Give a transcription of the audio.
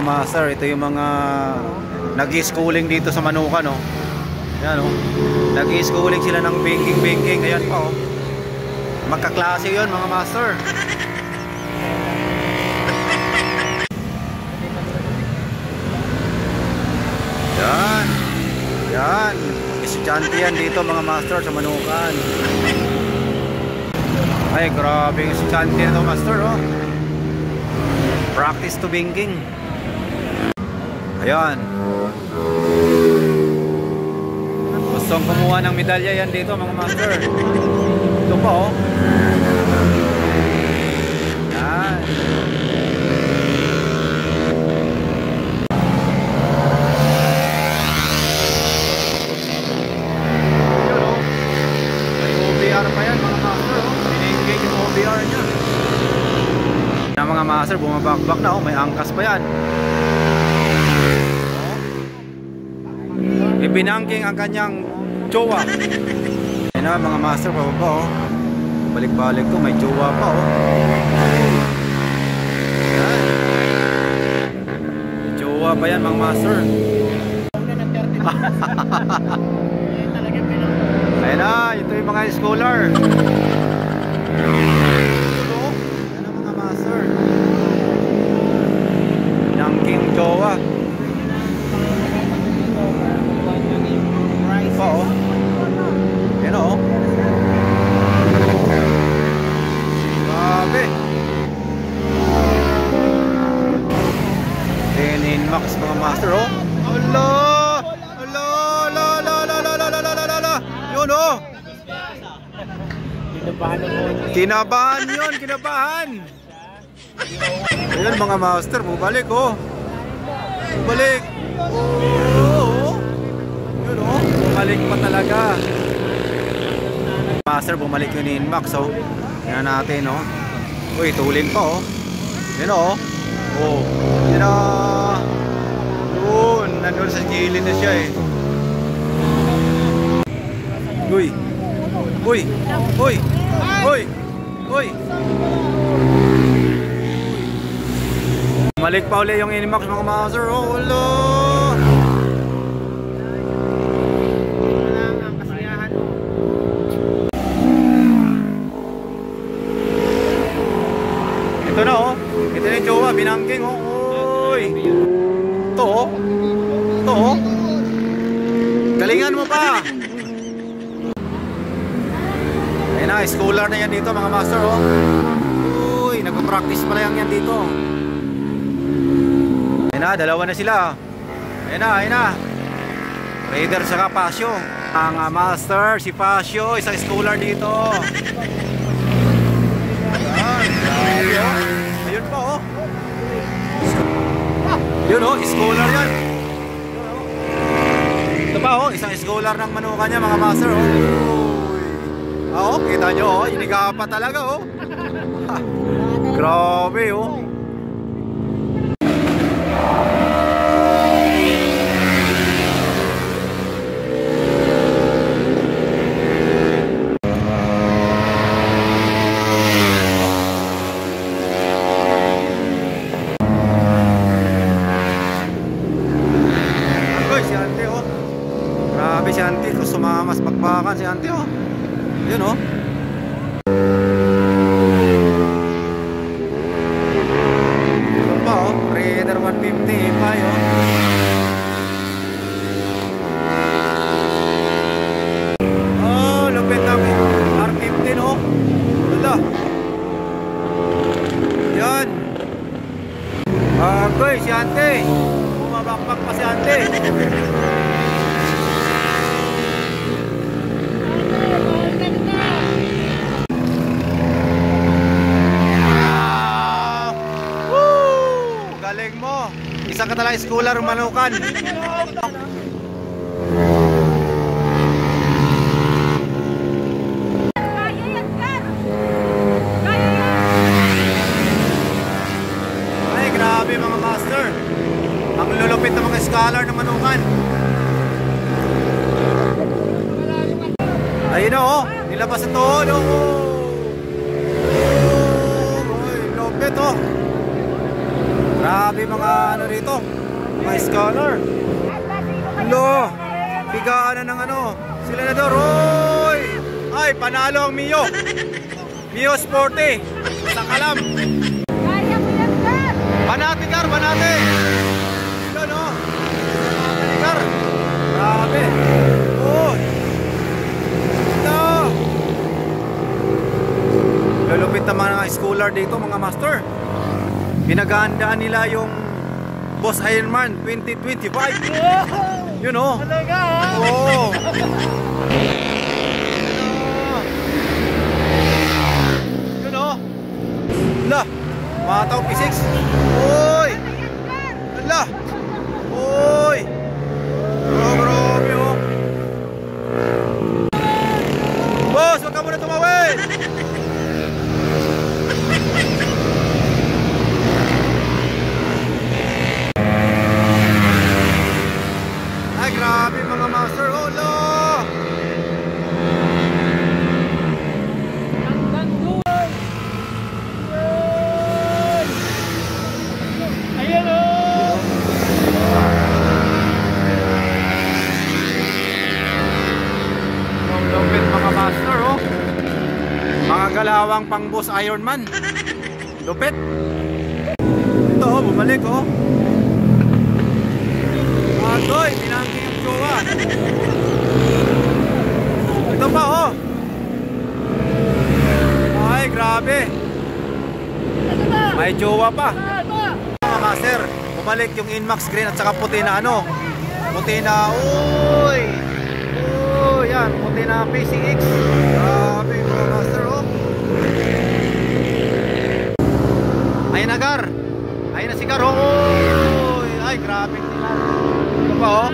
master, ito yung mga nag-schooling dito sa Manukan, oh. Yan, oh. Nag-schooling sila ng banking. Ayan pa, oh. Magkaklase yun, mga master. Yan. Yan. Estudyante yan dito, mga master, sa Manukan. Ay, grabe yung estudyante na ito, master, oh. Practice to banking. Ayan. Gustong kumuha ng medalya yan dito, mga master. Ito pa, oh. Yan. Yun, oh. May OBR pa yan, mga master, oh. Pinigay yung OBR niya. Yan, mga master, bumabakbak na, oh. May angkas pa yan. Ibinangking ang kanyang jowa. Ayan na, mga master, pababa, oh. Balik-balik to, may jowa pa, oh. Ayan. May jowa pa yan, mga master. Ayan na, ito yung mga scholar. Ito, ayan na, mga master. Binangking jowa. Pa, oh. Yan, oh. Grabe. Tenin Max, mga master, oh. Allah! Allah! La! Yun, oh. Kinabahan yun, kinabahan. Ayan, mga master, bubalik, oh. Bubalik. Oh. Yun, oh. Bumalik pa talaga. Master, bumalik yun ni Inmax, oh. Yan natin, oh. Uy, tuling pa, oh. Yan, oh. Oh. Yan na. Doon. Nandun sa gilid na siya, eh. Uy. Uy. Uy. Uy. Uy. Bumalik pa ulit yung Inmax, mga master, oh. Wala. Ito na, oh. Ito na yung jowa, binangking, oh. Uy. Ito, oh. Ito, oh. Galingan mo pa. Ayan na, scholar na yan dito, mga master, oh. Uy, nagpa-practice pa na yan dito. Ayan na, dalawa na sila. Ayan na, ayan na. Raider saka Pasio. Ang master, si Pasio, isang scholar dito. Ayun pa, oh. Yun, oh, scholar yan. Ito pa, oh, isang scholar ng Manukan niya, mga master, oh. Oh, kita nyo, oh, iniga pa talaga, oh. Grabe, oh. Si auntie, kung sumamas bakbakan si auntie, oh. Yun, oh. Yun pa, oh. Raider 150 pa, oh. Oh, lupit na R15, oh. Wala. Yan. Agoy, si auntie. Bumabakbak pa si auntie. Mo, isang katalang scholar Manukan. Ay, grabe, mga master. Ang lulupit ng mga scholar ng Manukan. Ayun na, oh. Nilabas ito, oh. Uy, lupit, oh. Grabe mga ano rito. Mga scholar. Lo, bigaan na ng ano. Sila na daw, Roy! Ay, panalo ang Mio. Mio Sporty. Sa Kalam. Kaya mo yan, Gar! Banati, Gar, banati! Ito, no? Banati, Gar. Grabe. Oh. Ito. Lulupit na mga schooler dito, mga master. Pinaghahandaan nila yung Boss Ironman 2025. You know? Talaga, ha? Oo. You know? La, mataw P6. Oy! La! Oy! Oh, grabe, oh. Boss, wag ka muna tumawid! Ay, grabe mga master. Oh, lo! Ayan, oh! Ang lupit mga master, oh. Mga galawang pang Boss Ironman. Lupit. Ito, oh, bumalik, oh. Agoy, pinanggi yung jowa. Ito pa, oh. Ay, grabe. May jowa pa. Mga master, bumalik yung Inmax green at saka puti na ano. Puti na, uy. Uy, yan, puti na PCX. Grabe mga master, oh. Ayun na, Gar. Ayun na si Gar, oh. Uy, ay, grabe. Ito pa, oh.